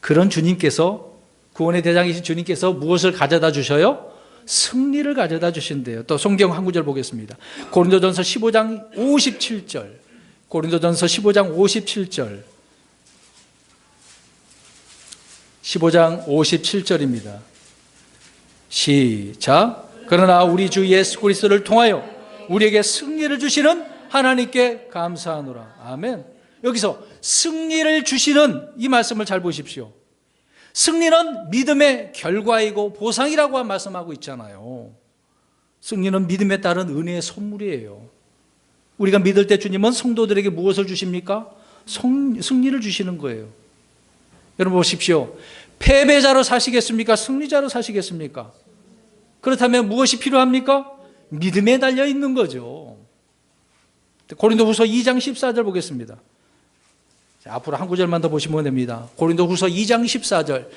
그런 주님께서, 구원의 대장이신 주님께서 무엇을 가져다 주셔요? 승리를 가져다 주신대요. 또 성경 한 구절 보겠습니다. 고린도전서 15장 57절. 고린도전서 15장 57절. 15장 57절입니다. 시작. 그러나 우리 주 예수 그리스도를 통하여 우리에게 승리를 주시는 하나님께 감사하노라. 아멘. 여기서 승리를 주시는 이 말씀을 잘 보십시오. 승리는 믿음의 결과이고 보상이라고 말씀하고 있잖아요. 승리는 믿음에 따른 은혜의 선물이에요. 우리가 믿을 때 주님은 성도들에게 무엇을 주십니까? 승리를 주시는 거예요. 여러분 보십시오. 패배자로 사시겠습니까? 승리자로 사시겠습니까? 그렇다면 무엇이 필요합니까? 믿음에 달려 있는 거죠. 고린도후서 2장 14절 보겠습니다. 자, 앞으로 한 구절만 더 보시면 됩니다. 고린도후서 2장 14절.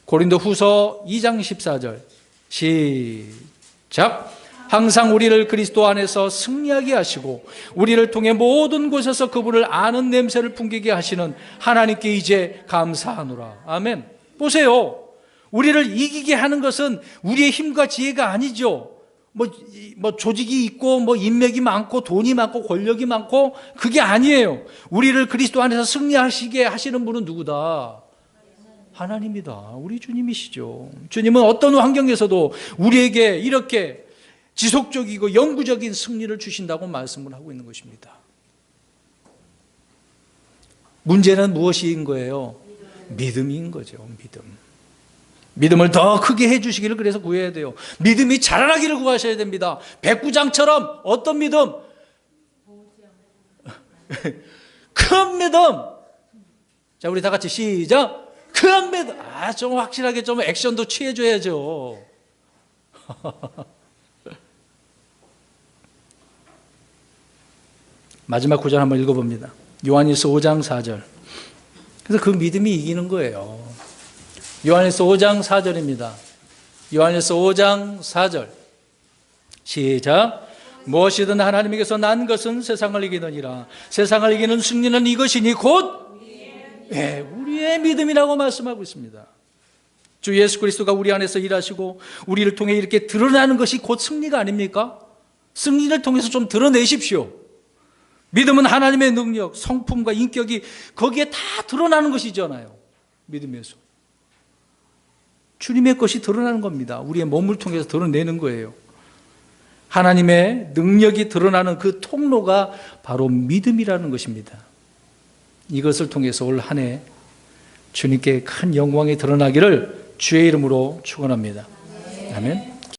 고린도후서 2장 14절. 시작. 항상 우리를 그리스도 안에서 승리하게 하시고 우리를 통해 모든 곳에서 그분을 아는 냄새를 풍기게 하시는 하나님께 이제 감사하노라. 아멘. 보세요. 우리를 이기게 하는 것은 우리의 힘과 지혜가 아니죠. 조직이 있고, 인맥이 많고, 돈이 많고, 권력이 많고, 그게 아니에요. 우리를 그리스도 안에서 승리하시게 하시는 분은 누구다? 하나님이다. 우리 주님이시죠. 주님은 어떤 환경에서도 우리에게 이렇게 지속적이고 영구적인 승리를 주신다고 말씀을 하고 있는 것입니다. 문제는 무엇인 거예요? 믿음인 거죠. 믿음을 더 크게 해주시기를 그래서 구해야 돼요. 믿음이 자라나기를 구하셔야 됩니다. 백부장처럼 어떤 믿음? 큰 믿음. 자, 우리 다 같이 시작. 큰 믿음. 좀 확실하게 좀 액션도 취해줘야죠. 마지막 구절 한번 읽어봅니다. 요한일서 5장 4절. 그래서 그 믿음이 이기는 거예요. 요한일서 5장 4절입니다. 요한일서 5장 4절. 시작. 무엇이든 하나님에게서 난 것은 세상을 이기느니라. 세상을 이기는 승리는 이것이니 곧 우리의 믿음이라고 말씀하고 있습니다. 주 예수 그리스도가 우리 안에서 일하시고 우리를 통해 이렇게 드러나는 것이 곧 승리가 아닙니까? 승리를 통해서 좀 드러내십시오. 믿음은 하나님의 능력, 성품과 인격이 거기에 다 드러나는 것이잖아요. 믿음에서 주님의 것이 드러나는 겁니다. 우리의 몸을 통해서 드러내는 거예요. 하나님의 능력이 드러나는 그 통로가 바로 믿음이라는 것입니다. 이것을 통해서 올 한 해 주님께 큰 영광이 드러나기를 주의 이름으로 축원합니다. 아멘.